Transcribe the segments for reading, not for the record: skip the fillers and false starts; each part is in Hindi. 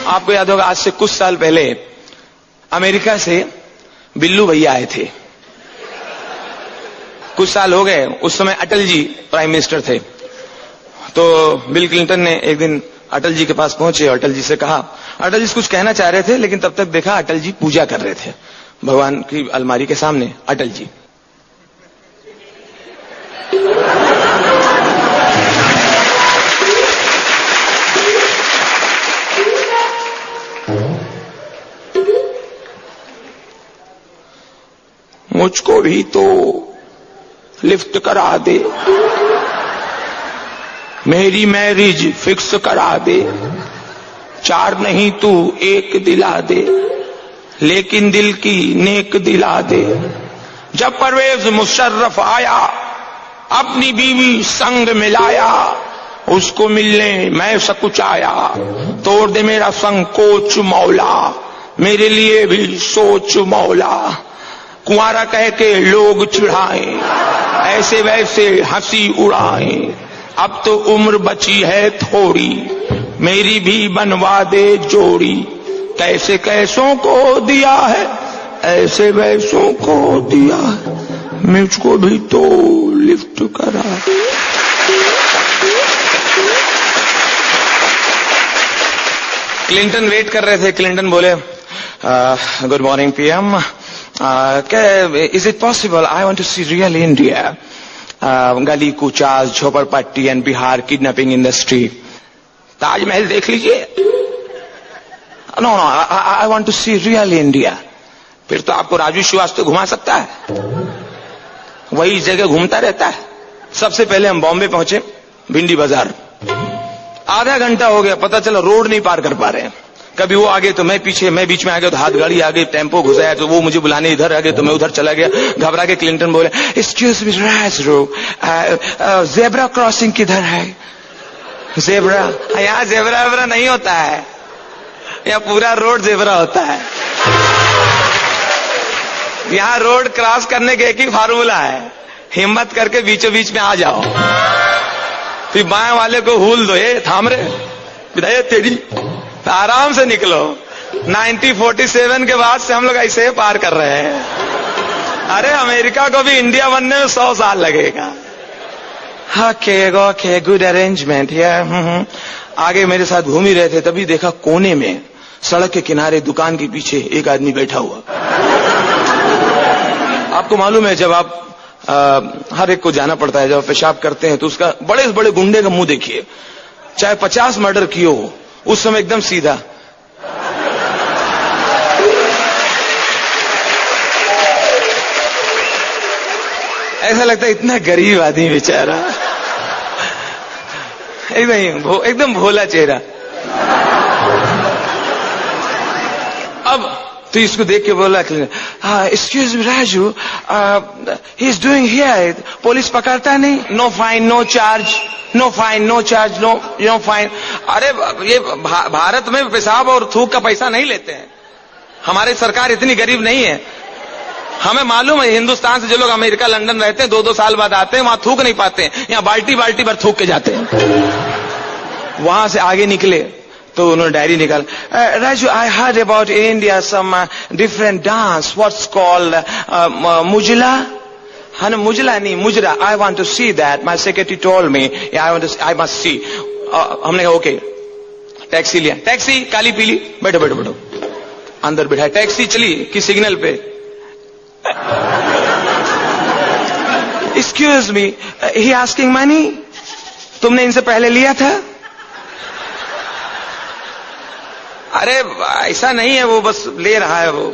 आपको याद होगा आज से कुछ साल पहले अमेरिका से बिल्लू भैया आए थे। कुछ साल हो गए, उस समय अटल जी प्राइम मिनिस्टर थे। तो बिल क्लिंटन ने एक दिन अटल जी के पास पहुंचे, अटल जी से कहा, अटल जी कुछ कहना चाह रहे थे लेकिन तब तक देखा अटल जी पूजा कर रहे थे भगवान की अलमारी के सामने। अटल जी मुझको भी तो लिफ्ट करा दे, मेरी मैरिज फिक्स करा दे, 4 नहीं तू 1 दिला दे, लेकिन दिल की नेक दिला दे। जब परवेज मुशर्रफ आया अपनी बीवी संग मिलाया, उसको मिलने मैं सकुचाया, तोड़ दे मेरा संकोच मौला, मेरे लिए भी सोच मौला। कुंवारा कह के लोग चिढ़ाएं, ऐसे वैसे हंसी उड़ाएं, अब तो उम्र बची है थोड़ी, मेरी भी बनवा दे जोड़ी। कैसे कैसों को दिया है, ऐसे वैसों को दिया है, मुझको भी तो लिफ्ट करा। क्लिंटन वेट कर रहे थे। क्लिंटन बोले, good morning PM, is it possible? I want to see real India. गली कूचास, झोपड़पट्टी and Bihar kidnapping industry. Taj Mahal देख लीजिए। No I want to see real India. फिर तो आपको राजू श्रीवास्तव घुमा सकता है, वही जगह घूमता रहता है। सबसे पहले हम बॉम्बे पहुंचे, भिंडी बाजार। आधा घंटा हो गया, पता चला रोड नहीं पार कर पा रहे हैं। कभी वो आगे तो मैं पीछे, मैं बीच में आ गया तो हाथ गाड़ी आ गई, टेम्पो घुसाया तो वो मुझे बुलाने इधर आ गए तो मैं उधर चला गया। घबरा के क्लिंटन बोले, एक्सक्यूज मी राजरू, जेब्रा क्रॉसिंग किधर है? जेब्रा? यहाँ जेब्रा वेब्रा नहीं होता है, यहाँ पूरा रोड जेब्रा होता है। यहाँ रोड क्रॉस करने के एक ही फार्मूला है, हिम्मत करके बीचों बीच में आ जाओ, फिर बाएं वाले को हुल दो, ये थाम रहे विधायक तेरी, आराम से निकलो। 1947 के बाद से हम लोग ऐसे ही पार कर रहे हैं। अरे अमेरिका को भी इंडिया बनने में 100 साल लगेगा। ओके, गुड अरेंजमेंट है। आगे मेरे साथ घूम ही रहे थे, तभी देखा कोने में सड़क के किनारे दुकान के पीछे एक आदमी बैठा हुआ। आपको मालूम है जब आप हर एक को जाना पड़ता है, जब पेशाब करते हैं तो उसका बड़े से बड़े गुंडे का मुंह देखिए, चाहे 50 मर्डर किए हो, उस समय एकदम सीधा। ऐसा लगता है इतना गरीब आदमी बेचारा, एकदम भोला चेहरा। अब तो इसको देख के बोला, excuse me Raju, he is doing here, police पकड़ता नहीं, no fine no charge, no fine no charge, no fine. अरे ये भारत में पेशाब और थूक का पैसा नहीं लेते हैं, हमारी सरकार इतनी गरीब नहीं है। हमें मालूम है हिंदुस्तान से जो लोग अमेरिका लंदन रहते हैं 2-2 साल बाद आते हैं, वहां थूक नहीं पाते हैं, यहाँ बाल्टी बाल्टी भर थूक के जाते हैं। वहां से आगे निकले तो उन्होंने डायरी निकाल, Raju I heard about India some different dance, what's called mujla. हाँ, मुजला नहीं, mujra. I want to see that, my secretary told me, I must see. हमने कहा ओके, टैक्सी लिया। टैक्सी काली पीली, बैठो बैठो बैठो, अंदर बैठा। टैक्सी चली कि सिग्नल पे, एक्सक्यूज मी, ही आस्किंग मनी, तुमने इनसे पहले लिया था? अरे ऐसा नहीं है, वो बस ले रहा है वो।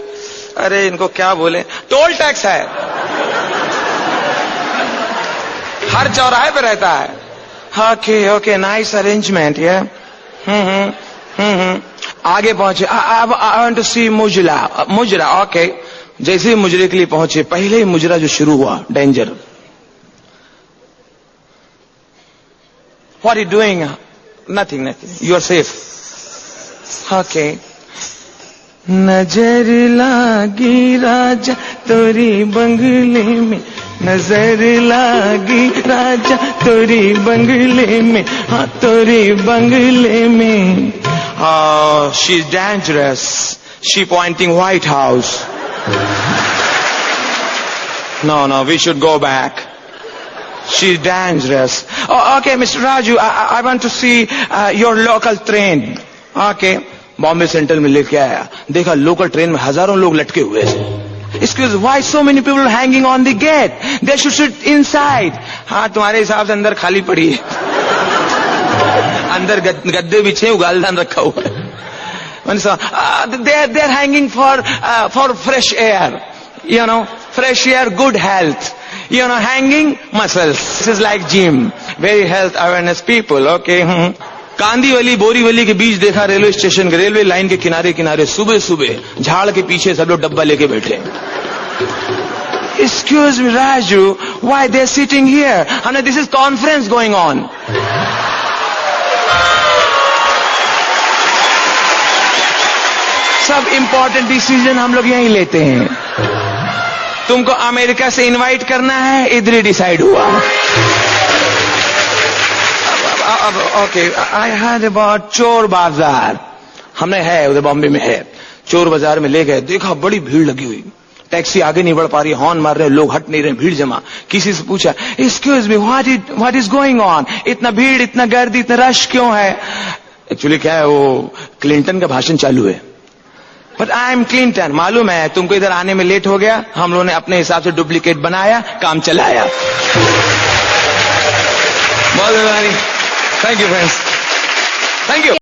अरे इनको क्या बोले, टोल टैक्स है, हर चौराहे पे रहता है। ओके, नाइस अरेंजमेंट है। आगे पहुंचे, आई वांट टू सी मुजरा। मुजरा, ओके। जैसे ही मुजरे के लिए पहुंचे, पहले ही मुजरा जो शुरू हुआ, danger. What are you doing? Nothing, you are safe. Okay. नजर लागी राजा तोरी बंगले में, नजर लागी राजा तोरी बंगले में, हाँ तोरी बंगले में, she is dangerous, she pointing White House. No, we should go back. She's dangerous. Oh, okay, Mr. Raju, I want to see your local train. Okay. Bombay central में लेके आया, देखा लोकल ट्रेन में हजारों लोग लटके हुए थे. Excuse, why so many people hanging on the gate? They should sit inside. हाँ, तुम्हारे हिसाब से अंदर खाली पड़ी है. अंदर गद्दे बिछे, उगालदान रखा हुआ है. They're hanging for fresh air. You know, fresh air, good health. You know, hanging muscles. This is like gym. Very health awareness people, okay? Kandivali Borivali के बीच देखा रेलवे स्टेशन के, रेलवे लाइन के किनारे किनारे सुबह सुबह झाड़ के पीछे सब लोग डब्बा लेके बैठे. Excuse me, Raju, why they're sitting here? And this is conference going on. सब इम्पोर्टेंट डिसीजन हम लोग यहीं लेते हैं. तुमको अमेरिका से इनवाइट करना है, इधर ही डिसाइड हुआ. अब ओके, आई हैड अबाउट चोर बाजार. हमने है उधर बॉम्बे में है. चोर बाजार में ले गए, देखा बड़ी भीड़ लगी हुई, टैक्सी आगे नहीं बढ़ पा रही, हॉर्न मार रहे, लोग हट नहीं रहे, भीड़ जमा. किसी से पूछा, excuse me, what is going on? इतना भीड़, इतना गर्दी, इतना रश क्यों है? एक्चुअली क्या है, वो क्लिंटन का भाषण चालू है. But I am Clinton. मालूम है तुमको इधर आने में लेट हो गया, हम लोगों ने अपने हिसाब से डुप्लीकेट बनाया, काम चलाया. बहुत मेहरबानी. Thank you friends, thank you.